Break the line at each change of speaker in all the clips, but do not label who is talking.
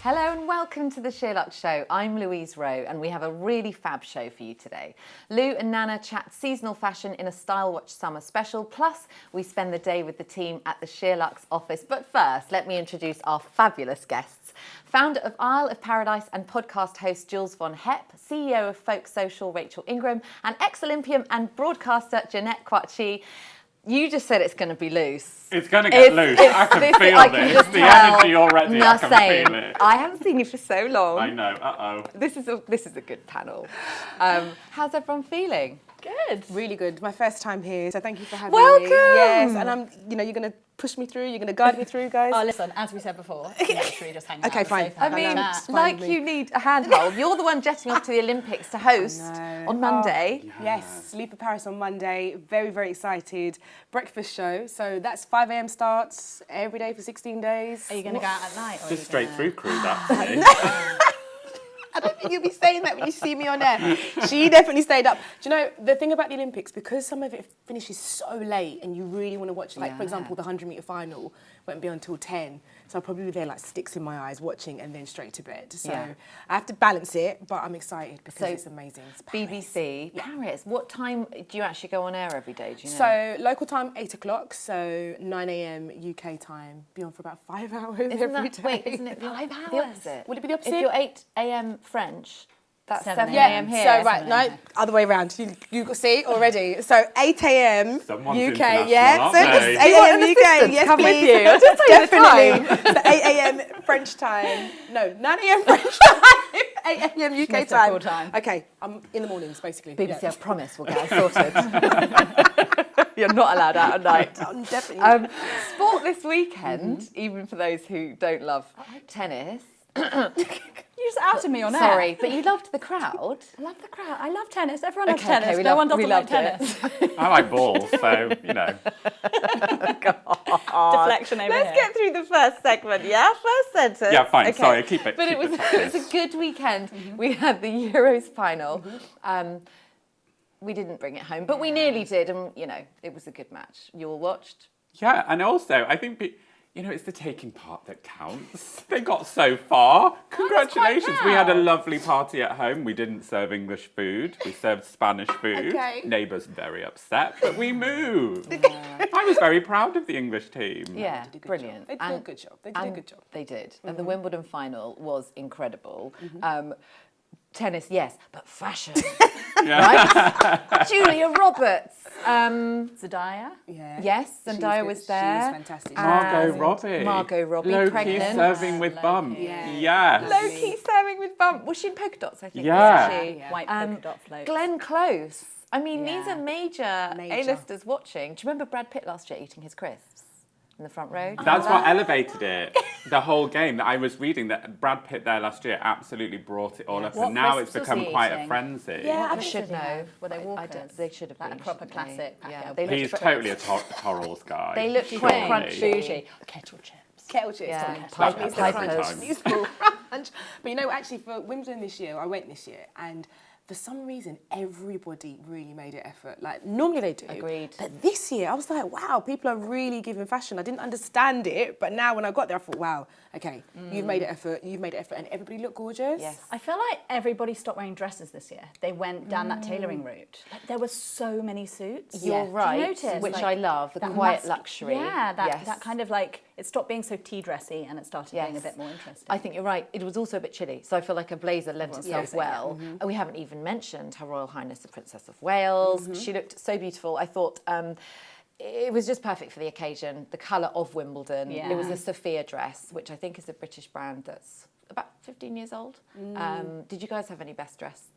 Hello and welcome to the SheerLuxe show. I'm Louise Roe and we have a really fab show for you today. Lou and Nana chat seasonal fashion in a Style Watch summer special, plus we spend the day with the team at the SheerLuxe office. But first, let me introduce our fabulous guests. Founder of Isle of Paradise and podcast host Jules Von Hep, CEO of Folk Social Rachel Ingram, and ex-Olympian and broadcaster Jeanette Kwakye. You just said it's going to be loose.
It's going to get loose. I can feel this. The energy already. I can feel it.
I haven't seen you for so long.
I know. Uh-oh.
This is a good panel. How's everyone feeling?
Good. Really good. My first time here, so thank you for having
Welcome.
me. Yes, and you're going to push me through, you're going to guide me through, guys?
Oh, listen, as we said before, make sure you just hang out.
Okay, fine.
I mean, like you need a handhold. You're the one jetting off to the Olympics to host on Monday.
Oh, yes, leave for Paris on Monday. Very, very excited. Breakfast show. So that's 5 a.m. starts every day for 16 days.
Are you going to go out at night? Or
Just straight through crew, that to me.
I don't think you'll be saying that when you see me on there. She definitely stayed up. Do you know, the thing about the Olympics, because some of it finishes so late and you really want to watch it, like, for example, the 100-metre final won't be until 10. So I'll probably be there, like, sticks in my eyes, watching and then straight to bed. So I have to balance it, but I'm excited because it's amazing. It's
BBC, Paris. What time do you actually go on air every day, do you know?
So local time, 8 o'clock, so 9 a.m. UK time. Be on for about 5 hours every day.
Wait, isn't it 5 hours? The opposite?
Would it be the opposite?
If you're 8 a.m. French, that's 7
yeah,
a.m. here.
So right, no, other way around. You see already. So 8 a.m.
Someone's
UK,
international,
yeah.
aren't
So
they?
8 a.m. UK, yes,
come with
please.
you. I'll just tell you the
Definitely. So 8 a.m. French time. No, 9 a.m. French time. 8 a.m. UK time. Okay, I'm in the mornings basically.
BBC, I promise we'll get it sorted. You're not allowed out at night.
Definitely.
Sport this weekend, even for those who don't love tennis.
You just outed me on air.
Sorry, but you loved the crowd.
I love the crowd. I love tennis. Everyone loves
Okay,
tennis.
we
No one
we
doesn't like
loved
tennis.
I like balls, so, you know.
Deflection over here.
Let's get through the first segment, yeah? First sentence.
Yeah, fine. Sorry, keep it.
But it was a good weekend. We had the Euros final. We didn't bring it home, but we nearly did, and, you know, it was a good match. You all watched?
Yeah, and also, I think, you know, it's the taking part that counts. They got so far. Congratulations. We had a lovely party at home. We didn't serve English food. We served Spanish food.
Okay.
Neighbours very upset, but we moved. I was very proud of the English team.
Yeah, brilliant.
They did a good job. They did a good job.
They did. And the Wimbledon final was incredible. Tennis, yes, but fashion, right? Julia Roberts.
Zendaya.
Yeah.
Yes, Zendaya was there.
She was fantastic.
Margot Robbie.
Low-key
pregnant. Serving with bum.
Yeah.
Low-key serving with bum. Was she in polka dots, I think?
Yeah.
Wasn't she?
White polka dot floats.
Glenn Close. I mean, these are major A-listers watching. Do you remember Brad Pitt last year eating his crisps in the front row?
That's what elevated it. The whole game. I was reading that Brad Pitt there last year absolutely brought it all up,
What
and now it's
crisps was
become
he
quite a
eating?
frenzy.
Yeah,
I should know.
Were they
I
Walkers?
don't- They should have
Like
been.
a proper
shouldn't
classic
they?
packet
Yeah,
of
they
He's
looked
totally a Torrals guy.
They look quite
Surely.
crunchy.
bougie. Kettle chips.
Kettle chips.
Yeah.
Kettle
Pipe-
chips.
Pipers.
Needs the crunch. But you know, actually, for Wimbledon this year, I went this year, and for some reason, everybody really made an effort. Like, normally they do.
Agreed.
But this year, I was like, wow, people are really giving fashion. I didn't understand it, but now when I got there, I thought, wow, okay, you've made an effort, and everybody looked gorgeous.
Yes.
I feel like everybody stopped wearing dresses this year. They went down that tailoring route. Like, there were so many suits.
You're right,
Do you notice?
which
Like,
I love, the
that
quiet luxury.
Yeah, that
Yes.
kind of like, it stopped being so tea dressy and it started being a
Yes.
bit more interesting.
I think you're right. It was also a bit chilly, so I feel like a blazer lent itself
amazing,
well. And we haven't even mentioned Her Royal Highness the Princess of Wales. She looked so beautiful. I thought it was just perfect for the occasion. The colour of Wimbledon.
Yeah.
It was a Sophia dress, which I think is a British brand that's about 15 years old. Did you guys have any best dressed?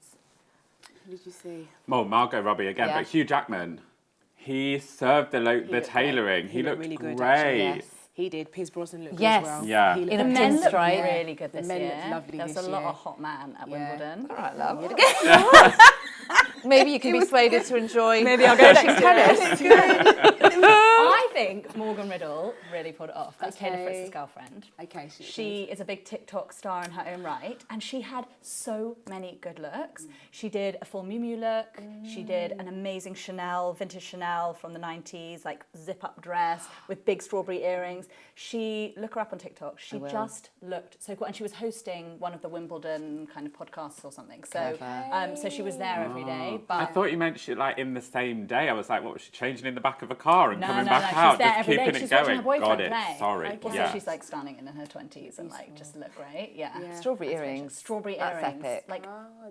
Who did you see?
Well, Margot Robbie again,
Yeah.
but Hugh Jackman. He served the tailoring. He looked
really good,
great.
actually,
Yes.
He did. Pierce Brosnan looked
Yes.
good as well.
Yeah.
He looked
In a
The men
fantastic.
looked
pinstripe.
really good this
men
year.
looked lovely
There was
this
a lot
year.
of hot man at
Yeah.
Wimbledon.
All right, love. Maybe you can be persuaded to enjoy.
Maybe I'll go next tennis.
I think Morgan Riddle really pulled it off. That's Taylor
Okay.
Fritz's girlfriend.
Okay,
She is a big TikTok star in her own right, and she had so many good looks. She did a full Miu Miu look. She did an amazing Chanel, vintage Chanel from the 90s, like zip-up dress with big strawberry earrings. Look her up on TikTok. She just looked so cool, and she was hosting one of the Wimbledon kind of podcasts or something. So, so she was there every day. But
I thought you meant she like in the same day. I was like, what was she changing in the back of a car and coming back
She's
out,
there
just
every day.
keeping
She's
it
watching
going?
her boyfriend
Got it.
play.
Sorry.
Also,
Yeah.
she's like stunning in her 20s and like just look great. Yeah.
Strawberry
That's
earrings.
Strawberry
That's
earrings.
epic.
Like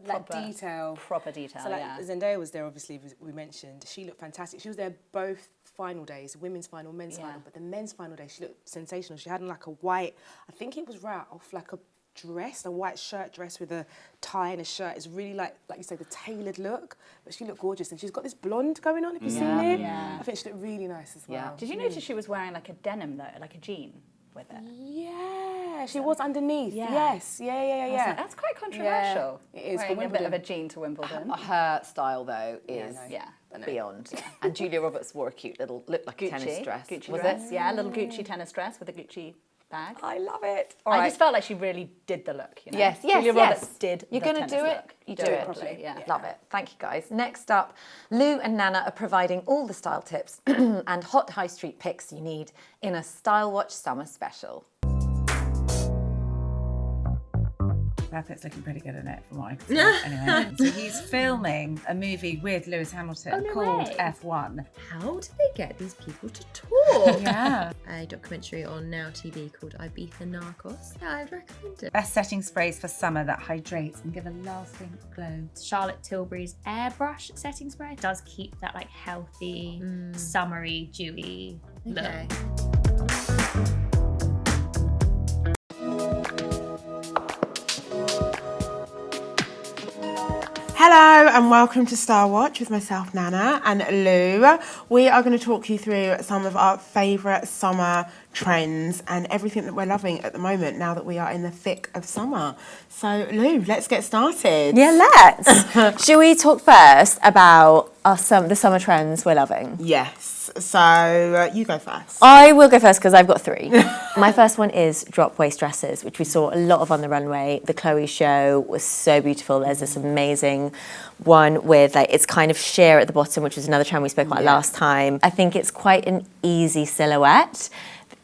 That detail.
proper detail.
So like
yeah.
Zendaya was there, obviously, we mentioned. She looked fantastic. She was there both final days, women's final, men's final. But the men's final day, she looked sensational. She had on like a white, I think it was Ralph, like a dress, a white shirt dress with a tie and a shirt. It's really like you say, the tailored look. But she looked gorgeous, and she's got this blonde going on. Have you seen it?
Yeah.
I think she looked really nice as well.
Yeah.
Did you notice she was wearing like a denim though, like a jean with it?
Yeah, she was underneath.
Yeah.
Yes, yeah.
I was like, that's quite controversial.
Yeah, it is for
Wearing a bit
Wimbledon.
of a jean to Wimbledon.
Her style though is
Yeah.
beyond. And Julia Roberts wore a cute little, looked like a tennis dress.
Gucci
was
dress.
it?
Yeah, a little Gucci tennis dress with a Gucci bag.
I love it.
I just felt like she really did the look, you know?
Yes,
Julia Roberts
yes.
did
You're
the
going to
tennis
do it,
look.
you do it.
properly, yeah.
Love it. Thank you, guys. Next up, Lou and Nana are providing all the style tips and hot high street picks you need in a Style Watch summer special.
Brad Pitt's looking pretty good in it, from what I can see. Anyway, so he's filming a movie with Lewis Hamilton called F1.
How did they get these people to talk?
Yeah.
A documentary on Now TV called Ibiza Narcos. Yeah, I'd recommend it.
Best setting sprays for summer that hydrates and give a lasting glow.
Charlotte Tilbury's airbrush setting spray does keep that like healthy, summery, dewy look.
Okay.
Hello and welcome to Star Watch with myself, Nana, and Lou. We are going to talk you through some of our favourite summer trends and everything that we're loving at the moment now that we are in the thick of summer. So, Lou, let's get started.
Yeah, let's. Shall we talk first about the summer trends we're loving?
Yes. So, you go first.
I will go first because I've got three. My first one is drop waist dresses, which we saw a lot of on the runway. The Chloe show was so beautiful. There's this amazing one with it's kind of sheer at the bottom, which was another trend we spoke about last time. I think it's quite an easy silhouette.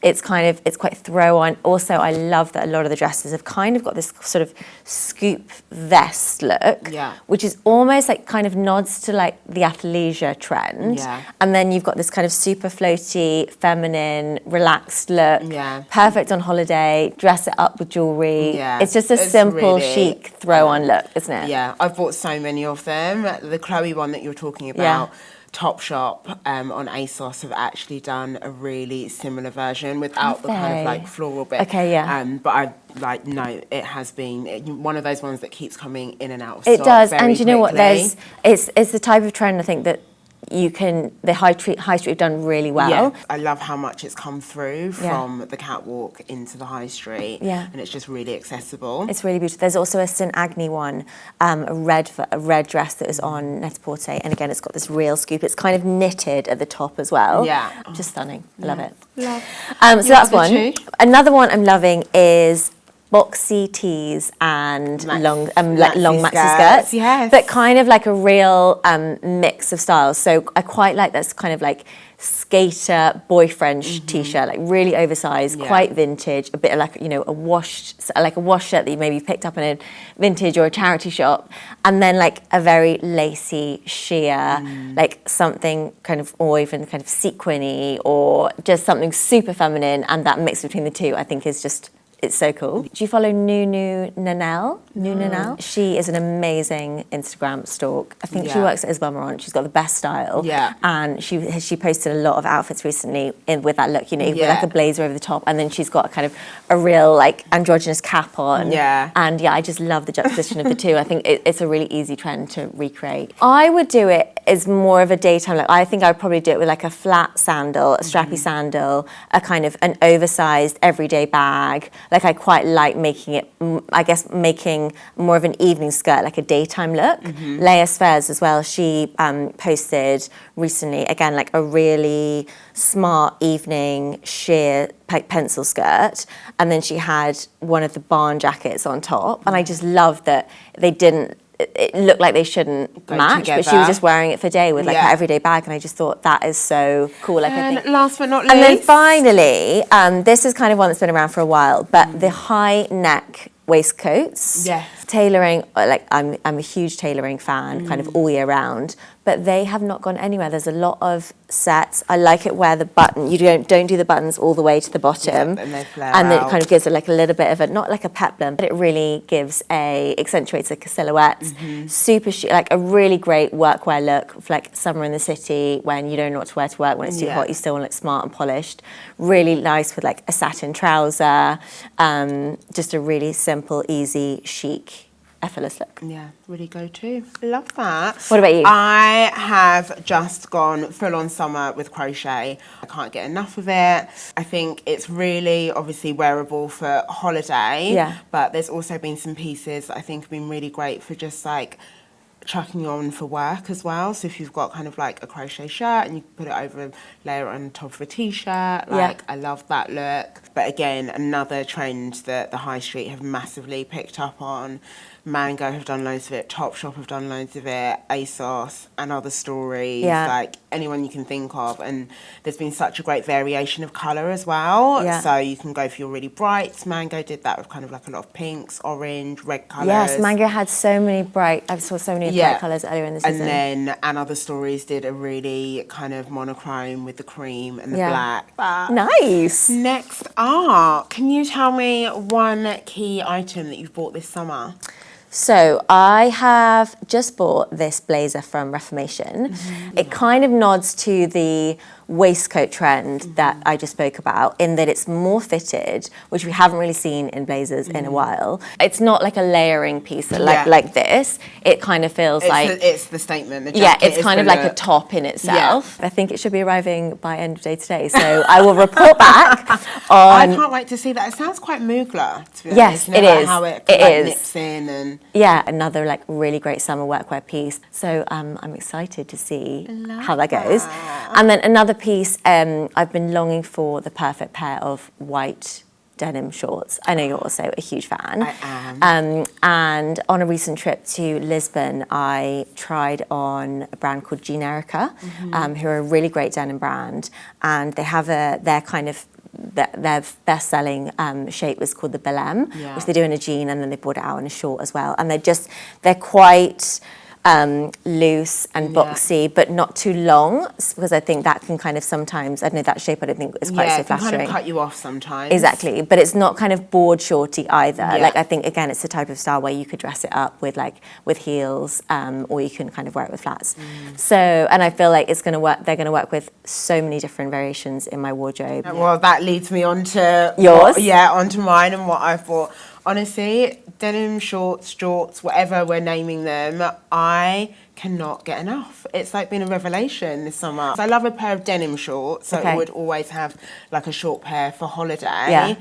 It's quite throw on. Also, I love that a lot of the dresses have kind of got this sort of scoop vest look, which is almost like kind of nods to like the athleisure trend.
Yeah.
And then you've got this kind of super floaty, feminine, relaxed look.
Yeah.
Perfect on holiday. Dress it up with jewelry.
Yeah.
It's just a
It's
simple,
really-
chic throw-on look, isn't it?
Yeah, I've bought so many of them. The Chloe one that you're talking about, Topshop on ASOS have actually done a really similar version without the kind of like floral bit.
Okay, yeah.
But it has been one of those ones that keeps coming in and out of
It
stock
does,
very
and you know what?
quickly.
It's the type of trend I think that the high street have done really well.
Yeah, I love how much it's come through from the catwalk into the high street.
Yeah.
And it's just really accessible.
It's really beautiful. There's also a St Agni one, a red dress that is on Net-a-Porter, and again, it's got this real scoop. It's kind of knitted at the top as well.
Yeah.
Just stunning. I love it.
Love.
So that's
other
one.
two?
Another one I'm loving is boxy tees and long maxi skirts.
Yes.
But kind of like a real mix of styles. So I quite like this kind of like skater boyfriend t-shirt, like really oversized, quite vintage, a bit of like, a wash shirt that you maybe picked up in a vintage or a charity shop, and then like a very lacy sheer, like something kind of, or even kind of sequiny, or just something super feminine, and that mix between the two I think is just, it's so cool. Do you follow Nunu Nanel? She is an amazing Instagram stalk. I think she works at Isabel Marant. She's got the best style.
Yeah.
And she posted a lot of outfits recently with that look, with like a blazer over the top, and then she's got a kind of a real like androgynous cap on.
Yeah.
And I just love the juxtaposition of the two. I think it's a really easy trend to recreate. I would do it as more of a daytime look. I think I would probably do it with like a flat sandal, a strappy sandal, a kind of an oversized everyday bag, like I quite like making it, I guess, making more of an evening skirt, like a daytime look. Leia Sfairs as well, she posted recently, again, like a really smart evening sheer pencil skirt, and then she had one of the barn jackets on top, and I just love that they didn't, it looked like they shouldn't match, but she was just wearing it for day with like her everyday bag, and I just thought that is so cool. Like, I think,
last but not least,
and then finally, this is kind of one that's been around for a while, but the high neck waistcoats, tailoring, like I'm a huge tailoring fan, kind of all year round, but they have not gone anywhere. There's a lot of sets. I like it where the button, you don't do the buttons all the way to the bottom,
and they flare
and then it
out.
kind of gives it like a little bit of a, not like a peplum, but it really gives accentuates like a silhouette. Super chic, like a really great workwear look for like summer in the city when you don't know what to wear to work, when it's too hot, you still want to look smart and polished. Really nice with like a satin trouser, just a really simple, easy, chic, effortless look.
Yeah, really go to. Love that.
What about you?
I have just gone full on summer with crochet. I can't get enough of it. I think it's really obviously wearable for holiday, but there's also been some pieces that I think have been really great for just like chucking on for work as well. So if you've got kind of like a crochet shirt and you put it over, layer it on top of a t-shirt, like I love that look. But again, another trend that the high street have massively picked up on. Mango have done loads of it, Topshop have done loads of it, ASOS and other stories, like anyone you can think of. And there's been such a great variation of colour as well. So you can go for your really brights. Mango did that with kind of like a lot of pinks, orange, red colours.
Yes, Mango had so many bright, I saw so many bright colours earlier in the season.
And other stories did a really kind of monochrome with the cream and the black.
Nice.
Next up, can you tell me one key item that you've bought this summer?
So I have just bought this blazer from Reformation. It kind of nods to the waistcoat trend that I just spoke about, in that it's more fitted, which we haven't really seen in blazers in a while. It's not like a layering piece like this. It kind of feels
it's the statement. The jacket
it's kind of like a top in itself. I think it should be arriving by end of day today, so I will report back on.
I can't wait to see that. It sounds quite Mugler, to be
honest. Yes, it is.
How it nips in and
another like really great summer workwear piece. So I'm excited to see how that goes. And then another piece, I've been longing for the perfect pair of white denim shorts. I know you're also a huge fan.
I am.
And on a recent trip to Lisbon, I tried on a brand called Generica, who are a really great denim brand, and they have their best-selling shape was called the Belém, which they do in a jean, and then they brought it out in a short as well. And they're quite loose and boxy, but not too long, because I think that can kind of sometimes, I don't know, that shape I don't think is quite so flattering.
It can kind of cut you off sometimes.
Exactly, but it's not kind of board shorty either. Like, I think, again, it's the type of style where you could dress it up with heels, or you can kind of wear it with flats. So, and I feel like it's going to work, they're going to work with so many different variations in my wardrobe.
Well, that leads me on to
yours.
Onto mine and what I've bought. Honestly, denim shorts, jorts, whatever we're naming them, I cannot get enough. It's like been a revelation this summer. So I love a pair of denim shorts, so I would always have like a short pair for holiday.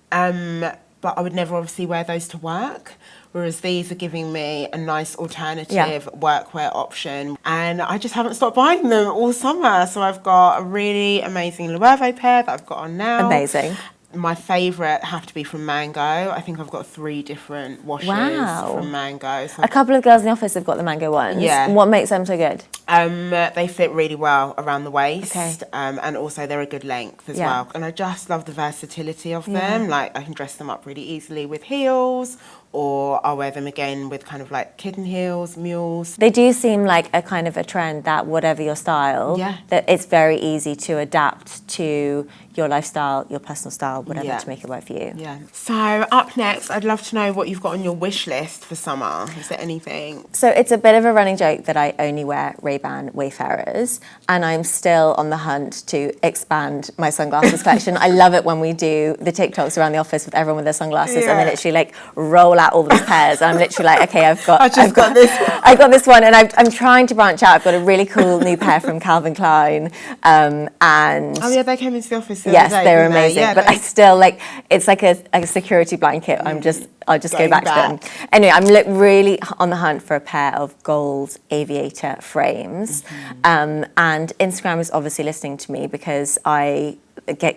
But I would never obviously wear those to work. Whereas these are giving me a nice alternative workwear option. And I just haven't stopped buying them all summer. So I've got a really amazing Loewe pair that I've got on now.
Amazing.
My favourite have to be from Mango. I think I've got 3 different washes from Mango. So
a couple of girls in the office have got the Mango ones. What makes them so good?
They fit really well around the waist, and also they're a good length as well. And I just love the versatility of them. Like, I can dress them up really easily with heels, or I'll wear them again with kind of like kitten heels, mules.
They do seem like a kind of a trend that whatever your style, that it's very easy to adapt to your lifestyle, your personal style, whatever, to make it work for you.
So up next, I'd love to know what you've got on your wish list for summer. Is there anything?
So it's a bit of a running joke that I only wear Ray-Ban Wayfarers, and I'm still on the hunt to expand my sunglasses collection. I love it when we do the TikToks around the office with everyone with their sunglasses, and they literally like roll out all those pairs, and I'm literally like, okay, I've got this one, and I'm trying to branch out. I've got a really cool new pair from Calvin Klein, and
oh yeah, they came into the office the
Yes,
other day,
they're
didn't they?
amazing.
Yeah,
but I still it's like a security blanket. I'll just go
Going
back to them. Anyway, I'm really on the hunt for a pair of gold aviator frames. And Instagram is obviously listening to me because I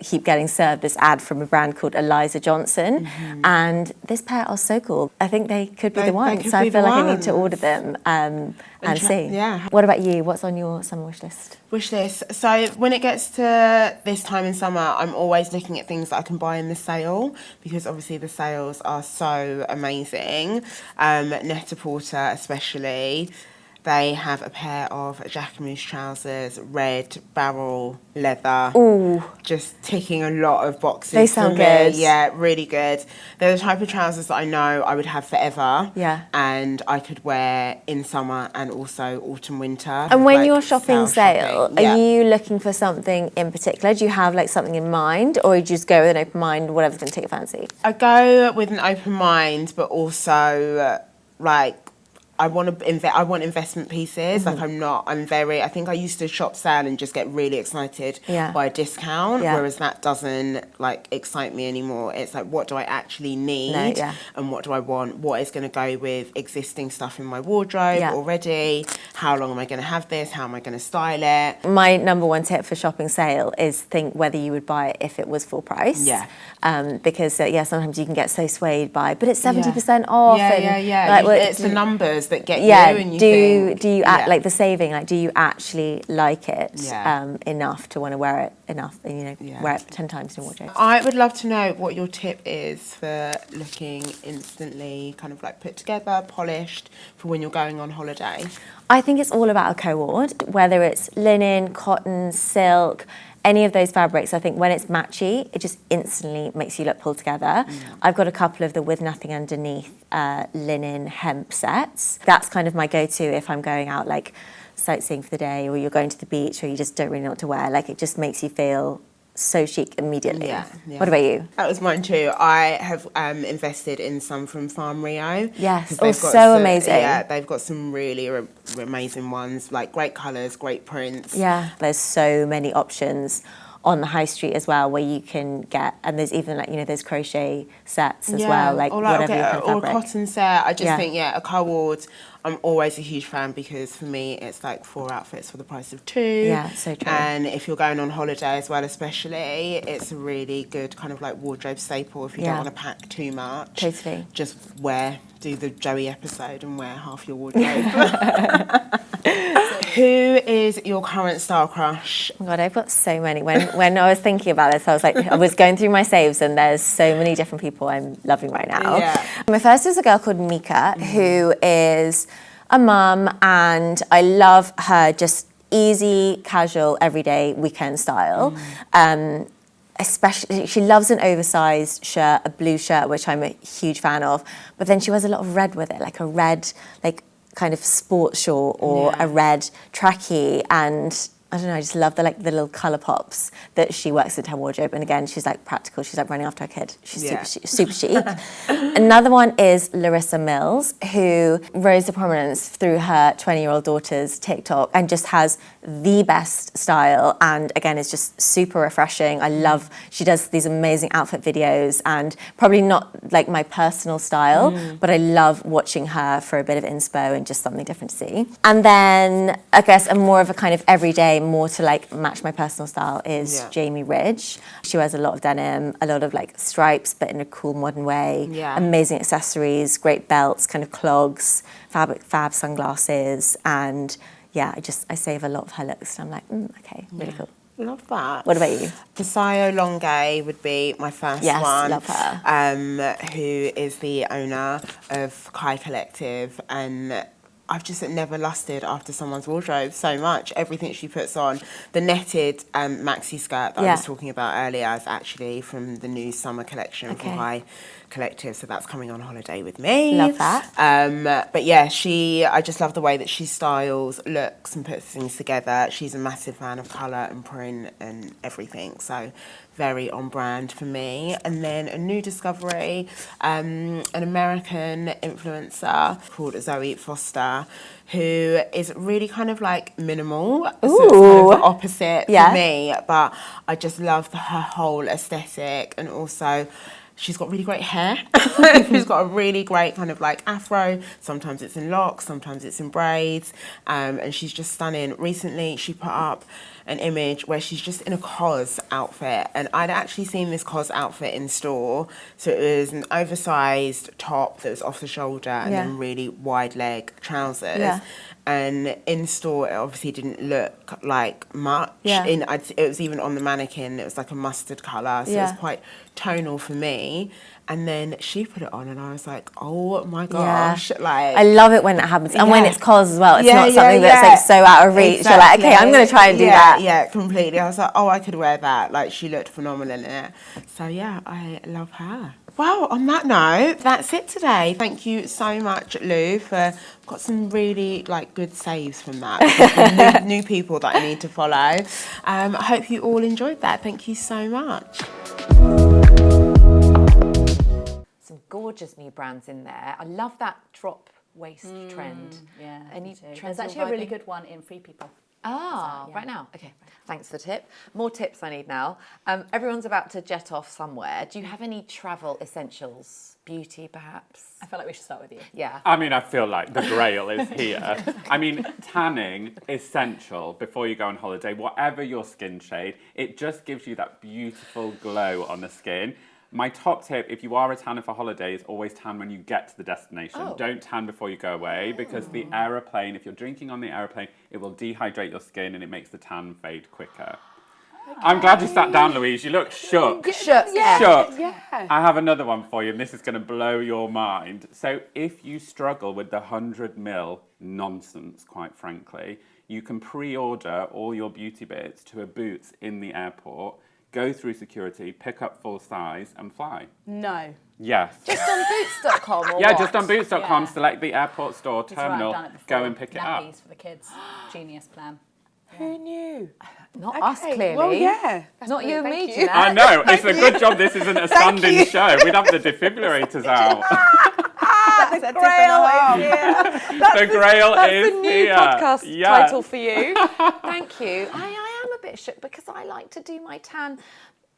keep getting served this ad from a brand called Eliza Johnson. And this pair are so cool. I think they could be the ones. So I feel like I need to order them and see.
Yeah.
What about you? What's on your summer wish list?
Wish list. So when it gets to this time in summer, I'm always looking at things that I can buy in the sale because obviously the sales are so amazing. Net-a-Porter especially. They have a pair of Jacquemus trousers, red barrel leather.
Ooh.
Just ticking a lot of boxes.
They sound
for me.
good.
Yeah, really good. They're the type of trousers that I know I would have forever.
Yeah.
And I could wear in summer and also autumn, winter.
And when
like,
you're shopping sale,
yeah.
are you looking for something in particular? Do you have like something in mind, or do you just go with an open mind, whatever's going to take your fancy?
I go with an open mind, but also like I want investment pieces. Like I think I used to shop sale and just get really excited by a discount, whereas that doesn't like excite me anymore. It's like, what do I actually need and what do I want? What is going to go with existing stuff in my wardrobe already? How long am I going to have this? How am I going to style it?
My number one tip for shopping sale is think whether you would buy it if it was full price.
Yeah.
Because sometimes you can get so swayed by, but it's 70% off.
Yeah.
Like,
it's the numbers that get you, and you think,
do you like the saving? Like, do you actually like it enough to want to wear it enough? And wear it 10 times in your wardrobe.
I would love to know what your tip is for looking instantly kind of like put together, polished for when you're going on holiday.
I think it's all about a co-ord, whether it's linen, cotton, silk, any of those fabrics. I think when it's matchy, it just instantly makes you look pulled together. I've got a couple of the With Nothing Underneath linen hemp sets. That's kind of my go-to if I'm going out like sightseeing for the day, or you're going to the beach, or you just don't really know what to wear. Like, it just makes you feel so chic immediately.
Yeah.
What about you?
That was mine too. I have invested in some from Farm Rio.
Yes,
They've got
so amazing.
Yeah, they've got some really amazing ones, like great colours, great prints.
Yeah, there's so many options on the high street as well where you can get, and there's even like, there's crochet sets as well, like whatever you can
or
fabric.
a cotton set. I just think, a co-ord, I'm always a huge fan because for me it's like 4 outfits for the price of 2.
Yeah, so true.
And if you're going on holiday as well, especially, it's a really good kind of like wardrobe staple if you don't want to pack too much.
Totally.
Just do the Joey episode and wear half your wardrobe. Who is your current style crush?
Oh God, I've got so many. When I was thinking about this, I was going through my saves, and there's so many different people I'm loving right now.
Yeah.
My first is a girl called Mika, who is a mum, and I love her just easy, casual, everyday weekend style. Especially, she loves an oversized shirt, a blue shirt, which I'm a huge fan of. But then she wears a lot of red with it, like a red, like kind of sports short or a red trackie, and I don't know, I just love the little colour pops that she works into her wardrobe. And again, she's like practical, she's like running after her kid. She's super chic. Another one is Larissa Mills, who rose to prominence through her 20-year-old daughter's TikTok and just has the best style, and again, it's just super refreshing. She does these amazing outfit videos, and probably not like my personal style, but I love watching her for a bit of inspo and just something different to see. And then I guess a more of a kind of everyday, more to like match my personal style is Jamie Ridge. She wears a lot of denim, a lot of like stripes, but in a cool modern way. Amazing accessories, great belts, kind of clogs, fab sunglasses, and I save a lot of her looks, and I'm like, okay, really cool.
Love that.
What about you?
Tasayo Longe would be my first one.
Yes, love her.
Who is the owner of Kai Collective, and I've just never lusted after someone's wardrobe so much. Everything she puts on. The netted maxi skirt that I was talking about earlier is actually from the new summer collection from Kai Collective, so that's coming on holiday with me.
Love that.
But yeah, I just love the way that she styles, looks and puts things together. She's a massive fan of colour and print and everything, so very on brand for me. And then a new discovery, an American influencer called Zoe Foster, who is really kind of like minimal. So it's kind of the opposite for me, but I just love her whole aesthetic, and also she's got really great hair. She's got a really great kind of like afro. Sometimes it's in locks, sometimes it's in braids. And she's just stunning. Recently, she put up an image where she's just in a COS outfit. And I'd actually seen this COS outfit in store. So it was an oversized top that was off the shoulder and then really wide leg trousers.
Yeah.
And in store, it obviously didn't look like much. It was even on the mannequin, it was like a mustard colour, so it was quite tonal for me. And then she put it on, and I was like, oh my gosh. Like,
I love it when that happens. And when it's COS as well, it's not something that's like so out of reach.
Exactly.
You're like, okay, I'm going to try and do that.
Yeah, completely. I was like, oh, I could wear that. Like, she looked phenomenal in it. So yeah, I love her. Well, on that note, that's it today. Thank you so much, Lou, for got some really like good saves from that. new people that I need to follow. I hope you all enjoyed that. Thank you so much.
Some gorgeous new brands in there. I love that drop waist trend.
Yeah,
Any trends
There's
you're
actually a really
vibing?
good one in Free People.
Right now. Okay, thanks for the tip. More tips I need now. Everyone's about to jet off somewhere. Do you have any travel essentials? Beauty, perhaps?
I feel like we should start with you.
Yeah.
I mean, I feel like the grail is here. I mean, tanning, essential before you go on holiday, whatever your skin shade, it just gives you that beautiful glow on the skin. My top tip, if you are a tanner for holidays, always tan when you get to the destination. Don't tan before you go away, because the aeroplane, if you're drinking on the aeroplane, it will dehydrate your skin and it makes the tan fade quicker. I'm glad you sat down, Louise. You look shook.
Shook.
Shook.
Yeah.
I have another one for you, and this is going to blow your mind. So if you struggle with the 100ml nonsense, quite frankly, you can pre-order all your beauty bits to a Boots in the airport, go through security, pick up full size, and fly.
No.
Yes.
Just on boots.com or
Yeah,
what?
just on boots.com,
Yeah.
select the airport store
This is right, I've
terminal,
done it before.
go and pick it up.
Nappies for the kids. Genius plan.
Who knew?
Not us, clearly.
Well, yeah. That's
Not you and me,
brilliant. Thank
Jeanette.
I know, it's a good job this isn't a standing show. We'd have the defibrillators out.
That's a grail.
The grail
That's
is
a new
here.
podcast
Yes.
title for you. Thank you. I am a bit shook because I like to do my tan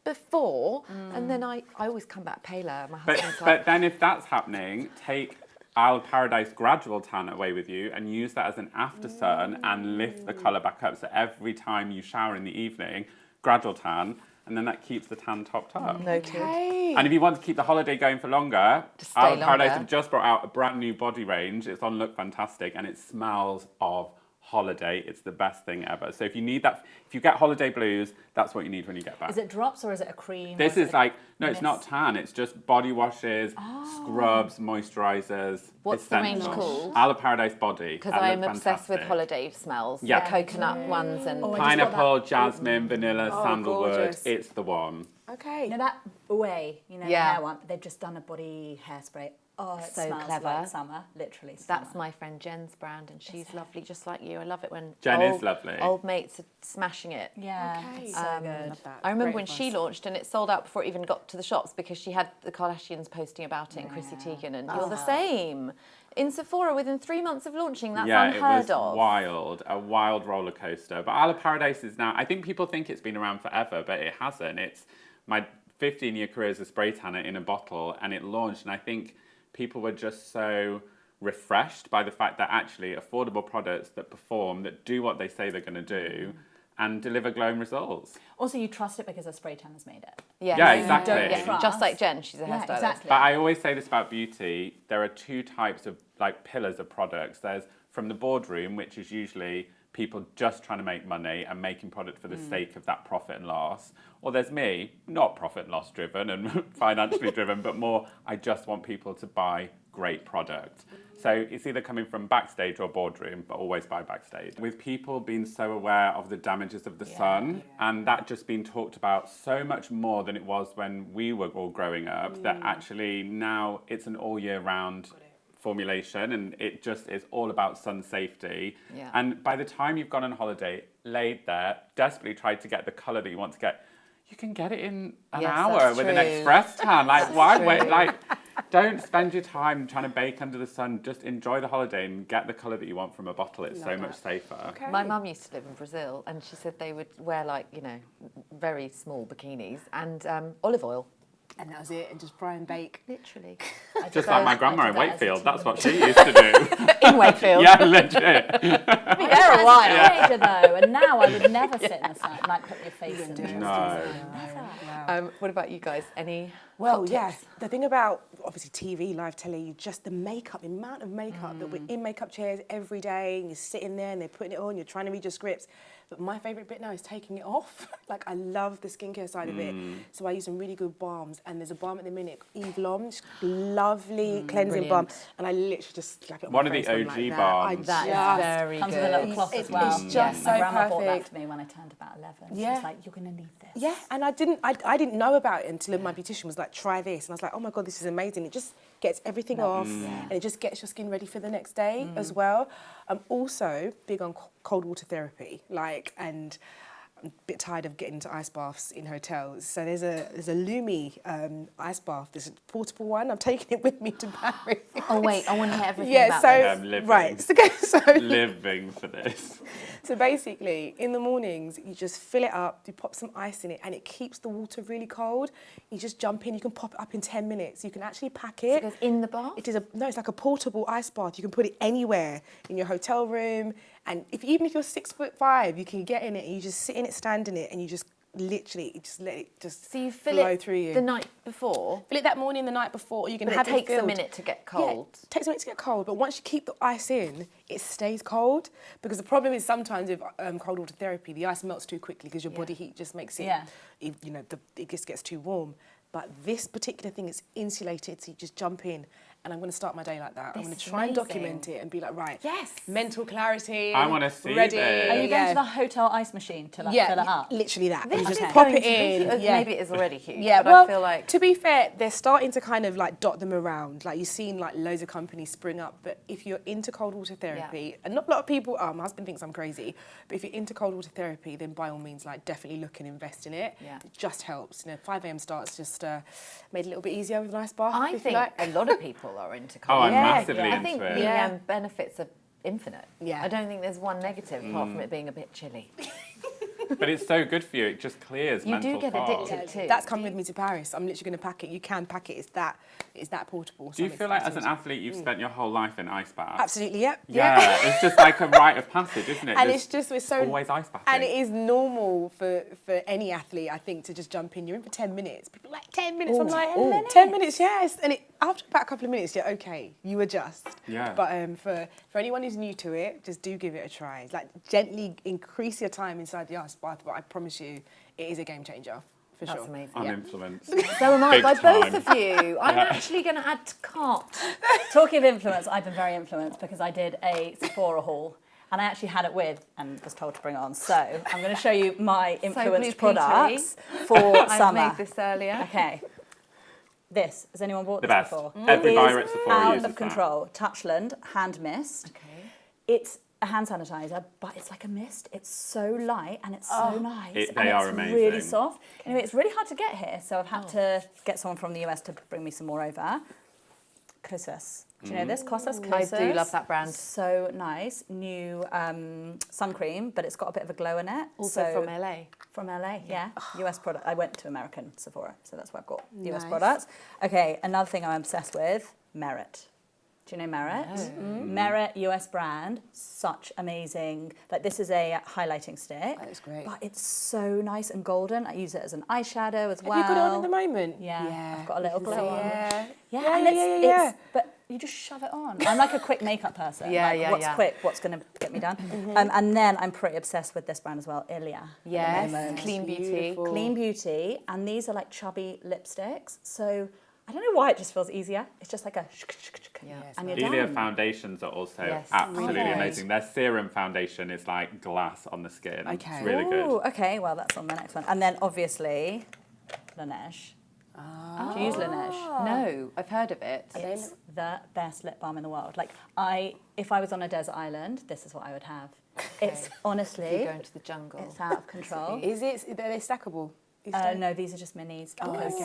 before, and then I always come back paler. My husband's
But then if that's happening, take Isle of Paradise Gradual Tan away with you and use that as an after sun and lift the colour back up. So every time you shower in the evening, Gradual Tan, and then that keeps the tan topped up.
Okay.
And if you want to keep the holiday going for longer,
Just stay
Isle of Paradise
longer.
have just brought out a brand new body range. It's on Look Fantastic and it smells of holiday. It's the best thing ever. So if you need that, if you get holiday blues, that's what you need when you get back.
Is it drops or is it a cream?
This
or
is like, no, it's not
mist?
tan. It's just body washes, scrubs, moisturisers.
What's the range
essentials.
called?
Isle of Paradise Body.
because
That
I am
look
obsessed with
fantastic.
holiday smells.
Yeah.
The coconut ones and
Oh, I just got
Pineapple,
that.
jasmine, vanilla, sandalwood.
gorgeous.
It's the one.
Okay.
You know that away, the
Yeah.
hair one, but they've just done a body hairspray. Oh, it
So
smells
clever.
like summer, literally summer.
that's my friend Jen's brand, and she's lovely, just like you. I love it when
Jen is lovely.
Old mates are smashing it.
Yeah,
Okay.
it's so good.
Love that.
I remember
Great
when she
advice.
launched and it sold out before it even got to the shops because she had the Kardashians posting about it and Chrissy Teigen, and you're the same. In Sephora, within 3 months of launching, that's
Yeah, it
unheard
was
of.
wild, a wild roller coaster. But Isle of Paradise is now, I think people think it's been around forever, but it hasn't. It's my 15-year career as a spray tanner in a bottle, and it launched, and I think people were just so refreshed by the fact that actually affordable products that perform, that do what they say they're going to do, and deliver glowing results.
Also, you trust it because a spray tanner's made it.
Yeah, exactly.
don't trust.
Just like Jen, she's a
Yeah,
hairstylist.
exactly.
But I always say this about beauty, there are two types of like pillars of products. There's from the boardroom, which is usually people just trying to make money and making product for the sake of that profit and loss. Or there's me, not profit and loss driven and financially driven, but more I just want people to buy great product. So it's either coming from backstage or boardroom, but always buy backstage. With people being so aware of the damages of the sun, and that just being talked about so much more than it was when we were all growing up, that actually now it's an all year round formulation, and it just is all about sun safety.
Yeah.
And by the time you've gone on holiday, laid there, desperately tried to get the colour that you want to get, you can get it in an
Yes,
hour
that's
with an
true.
express tan. Like, why wait?
true.
Like, don't spend your time trying to bake under the sun. Just enjoy the holiday and get the colour that you want from a bottle. It's so much safer.
Okay.
My mum used to live in Brazil, and she said they would wear like, you know, very small bikinis and olive oil.
And that was it, and just fry and bake.
Literally.
Just like my grandma in
that as a
Wakefield. That's what she
teenager.
used to do.
In Wakefield.
Yeah, legit.
There a while. Teenager though, and now I would never sit in the sun and like put your face in it.
No.
What about you guys? Any
Well,
hot
yeah,
tips?
the thing about obviously TV, live telly, just the makeup, the amount of makeup that we're in makeup chairs every day, and you're sitting there and they're putting it on, you're trying to read your scripts. But my favourite bit now is taking it off. Like, I love the skincare side of it. So I use some really good balms, and there's a balm at the minute, Eve Lom, lovely cleansing balm, and I literally just slap it on
One
my
of the
face. I'm
OG
like that.
balms.
That
just-
is very
Comes
good.
with a little cloth as well.
It's just so
My grandma bought that
perfect.
for me when I turned about 11.
Yeah.
She's like, you're going to need this.
Yeah, and I didn't know about it until my beautician was like, try this. And I was like, oh my God, this is amazing. It just gets everything off and it just gets your skin ready for the next day as well. I'm also big on cold water therapy, and I'm a bit tired of getting into ice baths in hotels. So there's a Lumi ice bath. There's a portable one. I'm taking it with me to Paris.
Oh wait, I want to hear everything
Yeah,
about
so
this.
I'm living.
right. So
Living for this.
So basically, in the mornings, you just fill it up, you pop some ice in it, and it keeps the water really cold. You just jump in, you can pop it up in 10 minutes. You can actually pack it.
It goes in the bath?
It's like a portable ice bath. You can put it anywhere, in your hotel room. And even if you're 6'5", you can get in it and you just sit in it, stand in it, and you just literally just let it just
So you fill
flow
it
through you.
the night before,
Fill it that morning, the night before, or you can
but
have
it takes a
filled.
minute to get
Yeah,
cold.
it takes a minute to get cold, but once you keep the ice in, it stays cold. Because the problem is sometimes with cold water therapy, the ice melts too quickly because your body heat just makes it, it just gets too warm. But this particular thing is insulated, so you just jump in. And I'm going to start my day like that. I'm going to try and document it and be like, right,
Yes.
mental clarity.
I wanna see
ready.
this.
Are you going to the hotel ice machine to fill it up?
Literally that.
This
You just
is
pop
going
it
to be
in.
huge. Maybe it is already huge.
Yeah,
but
well,
I feel like
to be fair, they're starting to kind of like dot them around. Like you've seen like loads of companies spring up. But if you're into cold water therapy, and not a lot of people, my husband thinks I'm crazy, but if you're into cold water therapy, then by all means, like definitely look and invest in it.
Yeah.
It just helps. 5 a.m. starts just made it a little bit easier with an ice bath.
I
if you
think
like.
a lot of people are into
Oh,
cold.
I'm
Yeah,
massively
I
into
think
it.
the benefits are infinite.
Yeah.
I don't think there's one negative apart from it being a bit chilly.
But it's so good for you. It just clears
You
mental
do get
fog.
addicted too.
That's coming with me to Paris. I'm literally going to pack it. You can pack it. It's that portable.
Do you feel like as an athlete you've spent your whole life in ice baths?
Absolutely, yep.
Yeah, it's just like a rite of passage, isn't it?
And we're so
always ice bathing.
And it is normal for any athlete, I think, to just jump in. You're in for 10 minutes. People are like 10 minutes. I'm like 10 minutes, yes. And after about a couple of minutes, you're okay. You adjust.
Yeah.
But for anyone who's new to it, just do give it a try. It's like gently increase your time inside the ice bath. But I promise you, it is a game changer. For
That's
sure.
amazing.
I'm influenced.
So am I,
Big
by
time.
both of you. I'm actually going to add to cart.
Talking of influence, I've been very influenced because I did a Sephora haul and I actually had it with and was told to bring it on. So I'm going to show you my influenced
Blue
products for
I
summer.
made this earlier.
Okay. This, has anyone bought
The
this
best.
before?
Every
It
buyer
is
at Sephora
out
uses
of control. Touchland Hand Mist.
Okay.
It's a hand sanitizer, but it's like a mist. It's so light and it's so nice.
They
and
are
it's
amazing.
really soft. Anyway, it's really hard to get here, so I've had to get someone from the US to bring me some more over. Kosas. Do you know this? Kosas?
I do love that brand.
So nice. New sun cream, but it's got a bit of a glow in it.
Also
So-
from LA.
From LA, yeah. US product. I went to American Sephora, so that's where I've got US
Nice.
products. Okay, another thing I'm obsessed with, Merit. Do you know Merit? Merit, US brand, such amazing. Like this is a highlighting stick.
That is great.
But it's so nice and golden. I use it as an eyeshadow as well.
Have you got it on at the moment?
Yeah, I've got a little
You can
glow
see-
on.
Yeah.
Yeah, and it's, but you just shove it on. I'm like a quick makeup person.
Yeah,
like,
yeah,
what's
yeah.
quick? What's going to get me done? And then I'm pretty obsessed with this brand as well, Ilia. at the
Yes,
moment.
Clean Beauty.
Beautiful.
Clean Beauty, and these are like chubby lipsticks. So I don't know why it just feels easier. It's just like a and you're
Ilia
done.
foundations are also
Yes.
absolutely
Okay.
amazing. Their serum foundation is like glass on the skin.
Okay.
It's really good.
Ooh, okay, well that's on the next one. And then obviously, Laneige. Do you use Laneige?
No, I've heard of it.
It's the best lip balm in the world. Like if I was on a desert island, this is what I would have. It's honestly,
You go into the jungle.
it's out of control.
Are they stackable?
No, these are just minis. Because,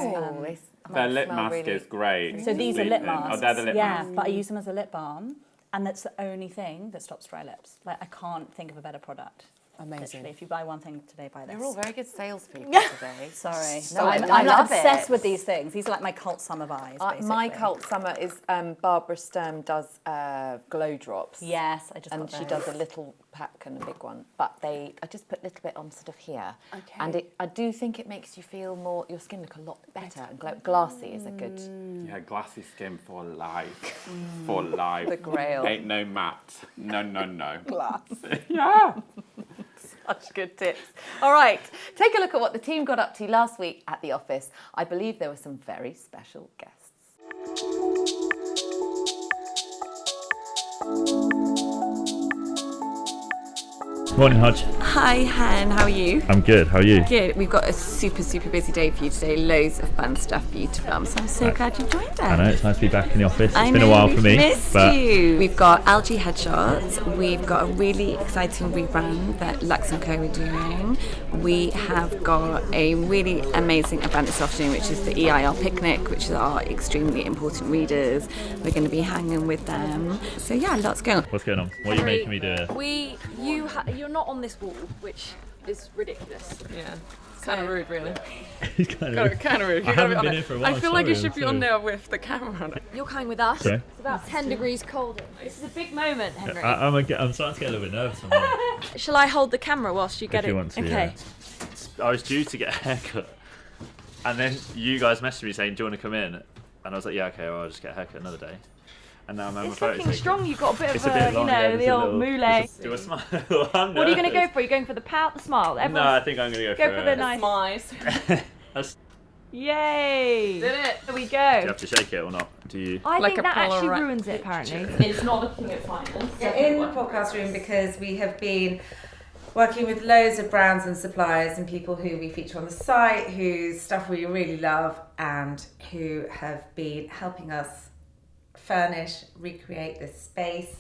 Their lip
smell
mask
really-
is great.
so these are lip
Sleeping.
masks.
Oh, they're the lip masks.
but I use them as a lip balm, and that's the only thing that stops dry lips. Like, I can't think of a better product.
Amazing.
Literally, if you buy one thing today, buy this.
They're all very good salespeople today.
Sorry.
No,
I'm
I love
obsessed
it.
with these things. These are like my cult summer buys, basically.
My cult summer is Barbara Sturm does glow drops.
Yes, I just
And
got
she
those.
does a little pack and a big one. But I just put a little bit on sort of here.
Okay.
And I do think it makes you feel more, your skin look a lot better. And glassy is a good...
Yeah, glassy skin for life. For life.
The grail.
Ain't no matte. No.
Glass.
Yeah.
Such good tips. All right, take a look at what the team got up to last week at the office. I believe there were some very special guests.
Morning, Hodge.
Hi, Hen. How are you?
I'm good. How are you?
Good. We've got a super busy day for you today. Loads of fun stuff for you to film. So I'm so glad you've joined us.
I know, it's nice to be back in the office.
I
It's been
know,
a while
we've
for me.
missed
but
you. We've got algae headshots. We've got a really exciting rebrand that Lux & Co are doing. We have got a really amazing event this afternoon, which is the EIR picnic, which is our extremely important readers. We're going to be hanging with them. So yeah, lots going on.
What's going on? What are you making me do here?
You're not on this wall, which is ridiculous.
Yeah. It's kind of rude, really.
It's kind of
rude.
I haven't been here for a while.
I feel like you should be on
there.
there with the camera on.
You're coming with us.
Okay.
It's about 10 degrees colder. This is a big moment, Henry.
I'm starting to get a little bit nervous.
Shall I hold the camera whilst you get
If you
it?
want to,
okay.
I was due to get a haircut, and then you guys messaged me saying, "Do you want to come in?" And I was like, "Yeah, okay. Well, I'll just get a haircut another day." And now I'm having
It's
a photo
looking
taken.
strong. You've got a bit
It's
of
a bit long, yeah,
the
there's a
old
little-
moulet.
Do a smile. I'm
What are you going to go
nervous.
for? Are you going for the pout, the smile?
No,
Everyone's...
I think I'm going to go
Go for the nice.
Smiles.
That's-
Yay!
Did it.
There we
Do you
go.
have to shake it or not? Do you?
I
Like
think
a
that actually
Polaroid
ruins it, apparently.
It's not looking at finest.
We're in the podcast room because we have been working with loads of brands and suppliers and people who we feature on the site, whose stuff we really love and who have been helping us furnish, recreate this space.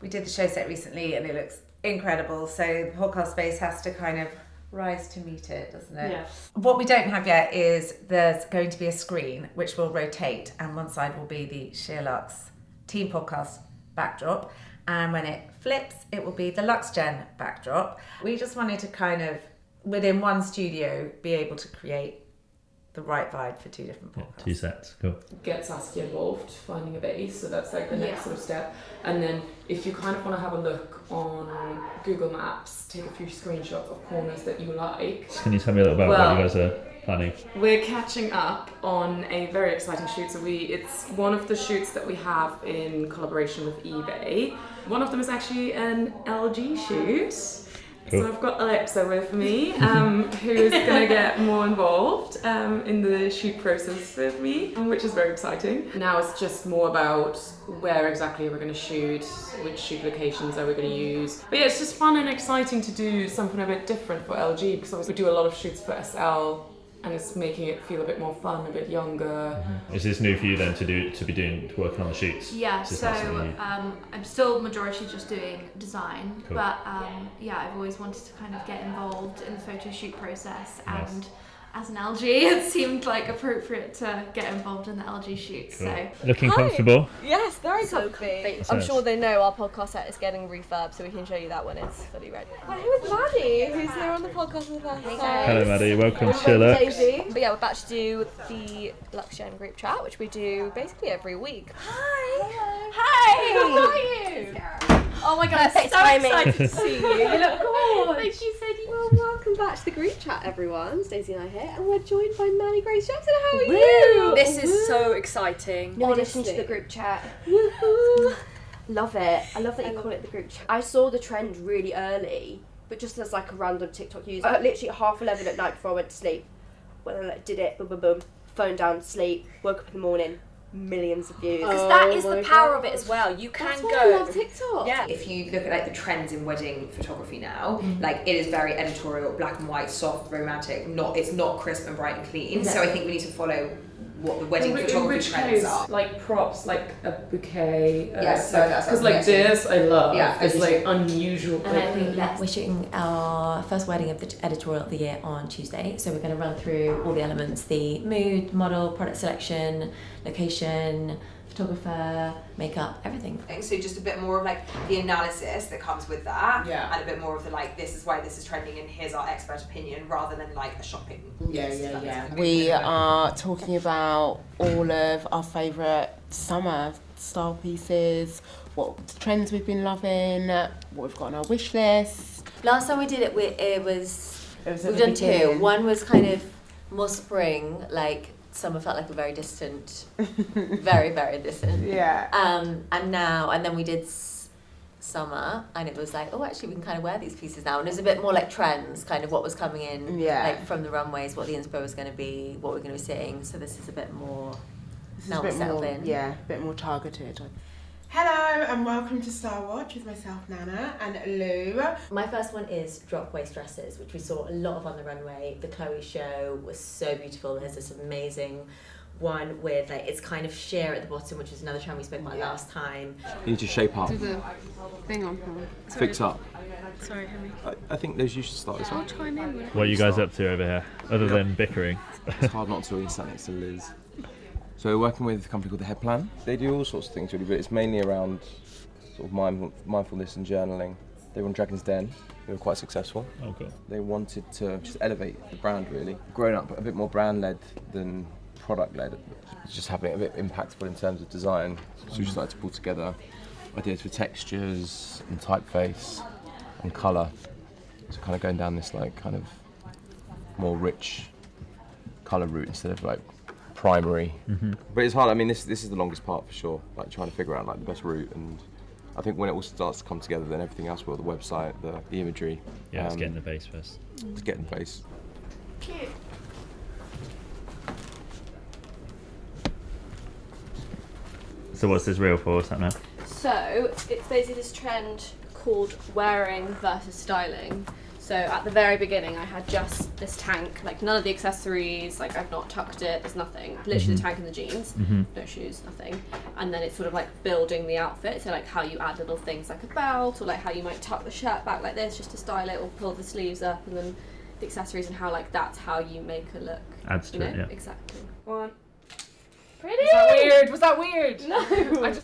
We did the show set recently and it looks incredible. So the podcast space has to kind of rise to meet it, doesn't it?
Yeah.
What we don't have yet is there's going to be a screen which will rotate, and one side will be the SheerLuxe team podcast backdrop, and when it flips it will be the LuxeGen backdrop. We just wanted to kind of within one studio be able to create the right vibe for two different podcasts.
2 sets. Cool.
Get Saskia involved, finding a base, so that's like the next sort of step. And then if you kind of want to have a look on Google Maps, take a few screenshots of corners that you like.
Can you tell me a little about what you guys are planning?
We're catching up on a very exciting shoot. So it's one of the shoots that we have in collaboration with eBay. One of them is actually an LG shoot.
Cool.
So I've got Alexa with me, who's going to get more involved in the shoot process with me, which is very exciting. Now it's just more about where exactly we're going to shoot, which shoot locations are we going to use. But yeah, it's just fun and exciting to do something a bit different for LG, because obviously we do a lot of shoots for SL, and it's making it feel a bit more fun, a bit younger.
Is this new for you then to working on the shoots?
Yeah,
Is this
so
not something you-
I'm still majority just doing design,
Cool.
but yeah, I've always wanted to kind of get involved in the photo shoot process,
Nice.
and as an LG, it seemed like appropriate to get involved in the LG shoot.
Cool.
So
Looking comfortable?
yes, very comfy.
That's
I'm
nice.
sure they know our podcast set is getting refurbed, so we can show you that when it's fully ready. We're here with Maddie, who's here on the podcast for the first time.
Hello, Maddie. Welcome to SheerLuxe.
Daisy. But yeah, we're about to do the LuxeGen group chat, which we do basically every week. Hi. Hi. How are you? Oh my god, I'm so excited to see you. You look good.
Like you said, well, welcome back to the group chat, everyone. Stacey and I here, and we're joined by Maddie Grace Jackson. How are you?
This is so exciting.
New addition to the group chat. Woohoo! Love it. I love that you call it the group chat. I saw the trend really early, but just as like a random TikTok user, literally at 11:30 at night before I went to sleep. When I did it, boom, boom, boom, phone down, sleep, woke up in the morning. Millions of views.
Because that is the power of it as well. You can
That's
go.
why I love TikTok.
Yeah.
If you look at like the trends in wedding photography now, like it is very editorial, black and white, soft, romantic. It's not crisp and bright and clean.
No.
So I think we need to follow what the wedding
In
photography
which
trends
case,
are.
like props, like a bouquet.
Yes, that's
because like this I love.
Yeah,
it's like unusual.
And I think that we're shooting our first wedding of the editorial of the year on Tuesday. So we're going to run through all the elements: the mood, model, product selection, location, photographer, makeup, everything.
So just a bit more of like the analysis that comes with that,
Yeah.
and a bit more of the like, this is why this is trending and here's our expert opinion, rather than like a shopping list, if that makes sense.
We are talking about all of our favourite summer style pieces, what trends we've been loving, what we've got on our wish list.
Last time we did it, we've
the
done two.
beginning.
One was kind of more spring, like summer felt like a very distant, very, very distant.
Yeah.
And then we did summer, and it was like, oh, actually we can kind of wear these pieces now. And it was a bit more like trends, kind of what was coming in, like from the runways, what the inspo was going to be, what we're going to be seeing. So this is a bit more, now we're settled in.
Yeah, a bit more targeted. Hello and welcome to Star Watch with myself, Nana, and Lou.
My first one is drop waist dresses, which we saw a lot of on the runway. The Chloe show was so beautiful. There's this amazing one with like, it's kind of sheer at the bottom, which is another trend we spoke about last time.
You need to shape up.
Do the thing on.
Fix up.
Sorry, Henry.
I think those you should start this
I'll
one.
chime in.
What are you guys up to over here, other than bickering?
It's hard not to when you sat next to Liz. So we're working with a company called The Head Plan. They do all sorts of things really, but it's mainly around sort of mindfulness and journaling. They were on Dragon's Den. They were quite successful.
Oh, cool.
They wanted to just elevate the brand really. Growing up a bit more brand-led than product-led. Just having a bit impactful in terms of design. So we started to pull together ideas for textures and typeface and colour. So kind of going down this like kind of more rich colour route instead of like primary. But it's hard. I mean, this is the longest part for sure. Like trying to figure out like the best route, and I think when it all starts to come together, then everything else will. The website, the imagery.
Yeah, it's getting the base first.
It's getting the base.
Cute.
So what's this reel for? What's that now?
So it's basically this trend called wearing versus styling. So at the very beginning, I had just this tank, like none of the accessories, like I've not tucked it, there's nothing. Literally the tank and the jeans, no shoes, nothing. And then it's sort of like building the outfit, so like how you add little things like a belt, or like how you might tuck the shirt back like this just to style it, or pull the sleeves up, and then the accessories, and how like that's how you make a look.
Adds to it, yeah.
Exactly.
One.
Pretty!
Was that weird? Was that weird?
No!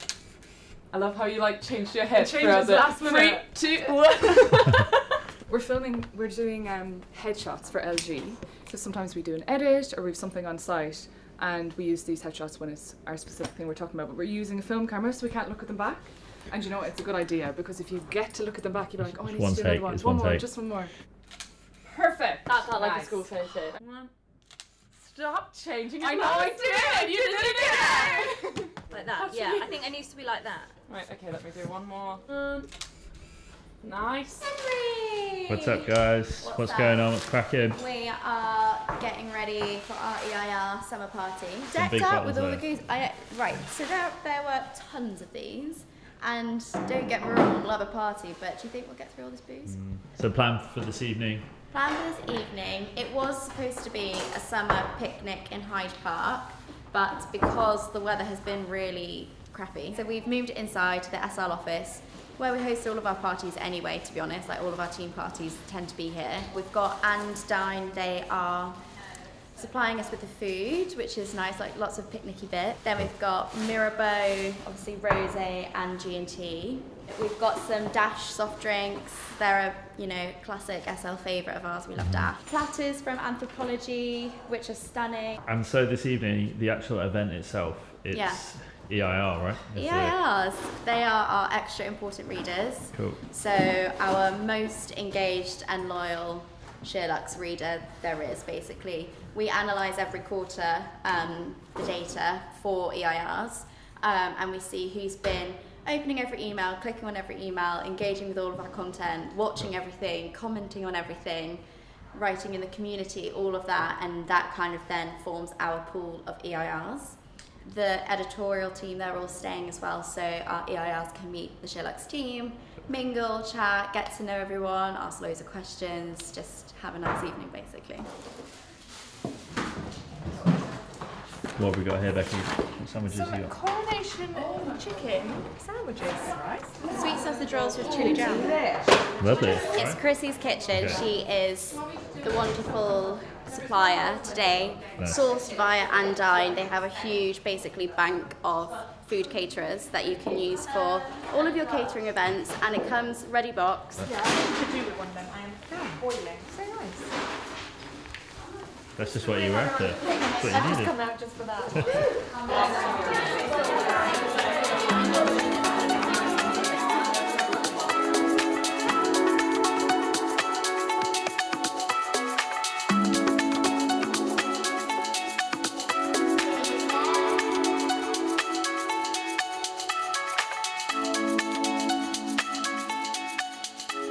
I love how you like changed your head.
It changes last minute.
3, 2, 1. We're doing headshots for LG. So sometimes we do an edit or we have something on site, and we use these headshots when it's our specific thing we're talking about, but we're using a film camera so we can't look at them back. And you know what, it's a good idea, because if you get to look at them back, you're like, oh, I need to do another one.
It's
One
one
more,
take.
just one more. Perfect.
That felt like a
Nice.
school photo.
One. Stop changing your
I know I did! You did it again!
Like that, yeah. I think it needs to be like that.
Right, okay, let me do one more. Nice.
Henry!
What's up, guys? What's going on? What's cracking?
We are getting ready for our EIR summer party.
Some
Decked
big
out with
buttons
all the goose. Right, so there were tons of these. And don't get me wrong, love a party, but do you think we'll get through all this booze?
So plan for this evening.
Plan for this evening, it was supposed to be a summer picnic in Hyde Park, but because the weather has been really crappy, so we've moved it inside to the SL office, where we host all of our parties anyway, to be honest. Like all of our team parties tend to be here. We've got And Dine, they are supplying us with the food, which is nice, like lots of picnicky bit. Then we've got Mirabeau, obviously Rosé and G&T. We've got some Dash soft drinks. They're a, classic SL favourite of ours. We love Dash. Platters from Anthropology, which are stunning.
And so this evening, the actual event itself, it's EIR, right? It's
EIRs, they are our extra important readers.
Cool.
So our most engaged and loyal SheerLuxe reader there is, basically. We analyse every quarter the data for EIRs, and we see who's been opening every email, clicking on every email, engaging with all of our content, watching everything, commenting on everything, writing in the community, all of that, and that kind of then forms our pool of EIRs. The editorial team, they're all staying as well, so our EIRs can meet the SheerLuxe team, mingle, chat, get to know everyone, ask loads of questions, just have a nice evening, basically.
What have we got here, Becky? What sandwiches you got?
Coronation chicken sandwiches.
Sweet sausage rolls with chili jam.
Lovely.
It's Chrissy's Kitchen.
Okay.
She is the wonderful supplier today,
Nice.
sourced via Andine. They have a huge, basically, bank of food caterers that you can use for all of your catering events, and it comes ready boxed.
Yeah, I could do with one of them. I am boiling. So nice.
That's just what you were after. That's what
I've
you
just
needed.
come out just for that.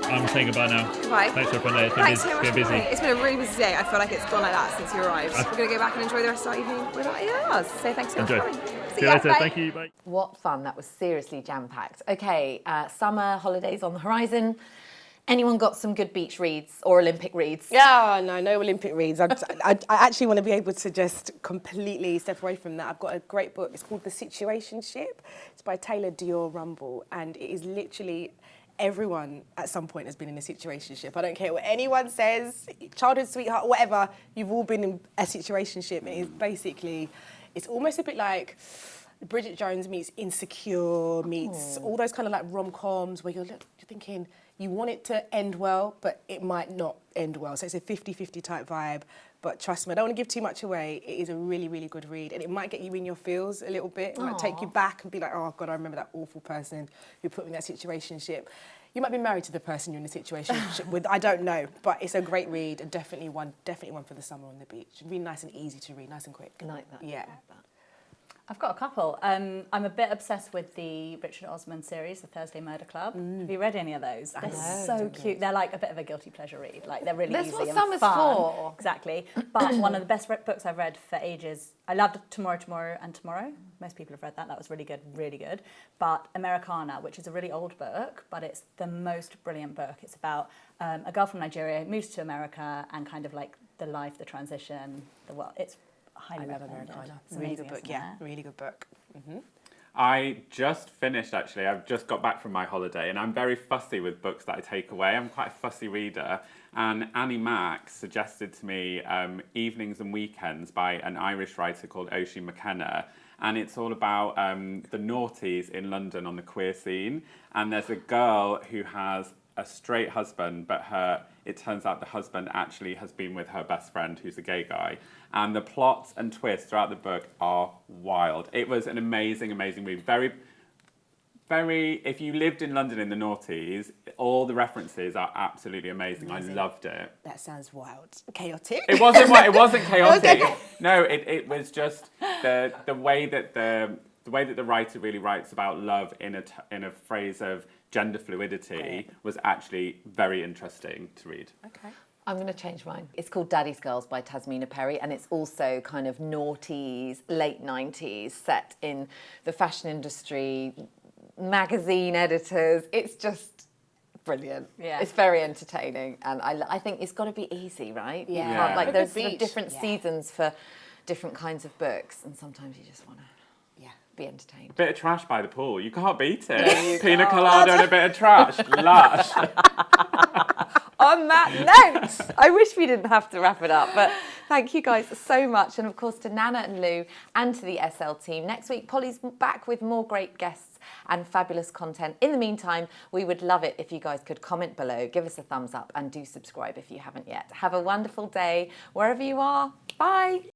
I'm saying goodbye now.
Goodbye.
Thanks for everyone.
Thanks so much
It's
for
been busy.
coming. It's been a really busy day. I feel like it's gone like that since you arrived.
I've-
We're going to go back and enjoy the rest of our evening with our EIRs. So thanks so much
Enjoy.
for coming.
See you later.
Bye.
Thank you. Bye.
What fun. That was seriously jam-packed. Okay, summer holidays on the horizon. Anyone got some good beach reads or Olympic reads?
Yeah, no Olympic reads. I actually want to be able to just completely step away from that. I've got a great book. It's called The Situationship. It's by Taylor Dior Rumble, and it is literally everyone at some point has been in a situationship. I don't care what anyone says, childhood sweetheart, whatever. You've all been in a situationship. And it's basically, it's almost a bit like Bridget Jones meets Insecure meets all those kind of like rom-coms where you're thinking, you want it to end well, but it might not end well. So it's a 50-50 type vibe. But trust me, I don't want to give too much away. It is a really, really good read. And it might get you in your feels a little bit. It might take you back and be like, oh, God, I remember that awful person who put me in that situationship. You might be married to the person you're in a situationship with. I don't know. But it's a great read and definitely one for the summer on the beach. Really nice and easy to read, nice and quick.
I like that.
Yeah.
I've got a couple. I'm a bit obsessed with the Richard Osman series, The Thursday Murder Club. Have you read any of those? They're so cute. They're like a bit of a guilty pleasure read. Like they're really
That's
easy
what
and
summer's
fun.
for.
Exactly. But one of the best books I've read for ages. I loved Tomorrow, Tomorrow and Tomorrow. Most people have read that. That was really good, really good. But Americana, which is a really old book, but it's the most brilliant book. It's about a girl from Nigeria who moves to America and kind of like the life, the transition, the world. It's highly recommended.
Americana.
It's
Really
amazing,
good book,
isn't
yeah.
it?
Really good book. Mm-hmm.
I just finished, actually. I've just got back from my holiday, and I'm very fussy with books that I take away. I'm quite a fussy reader. And Annie Mac suggested to me Evenings and Weekends by an Irish writer called Oisin McKenna. And it's all about the noughties in London on the queer scene. And there's a girl who has a straight husband, but it turns out the husband actually has been with her best friend who's a gay guy. And the plots and twists throughout the book are wild. It was an amazing, amazing read. Very, very, if you lived in London in the noughties, all the references are absolutely amazing. I loved it.
That sounds wild. Chaotic.
It wasn't chaotic. No, it was just the way that the writer really writes about love in a phrase of gender fluidity was actually very interesting to read.
Okay.
I'm going to change mine. It's called Daddy's Girls by Tasmina Perry, and it's also kind of noughties, late 90s, set in the fashion industry, magazine editors. It's just brilliant.
Yeah.
It's very entertaining, and I think it's got to be easy, right? You
Yeah.
can't, like,
Like
there's
the
sort of
beach.
different
Yeah.
seasons for different kinds of books, and sometimes you just want to be entertained.
Bit of trash by the pool. You can't beat it.
No, you
Pina
can't.
colada and a bit of trash. Lush.
On that note, I wish we didn't have to wrap it up, but thank you guys so much. And of course to Nana and Lou and to the SL team. Next week, Polly's back with more great guests and fabulous content. In the meantime, we would love it if you guys could comment below, give us a thumbs up and do subscribe if you haven't yet. Have a wonderful day wherever you are. Bye.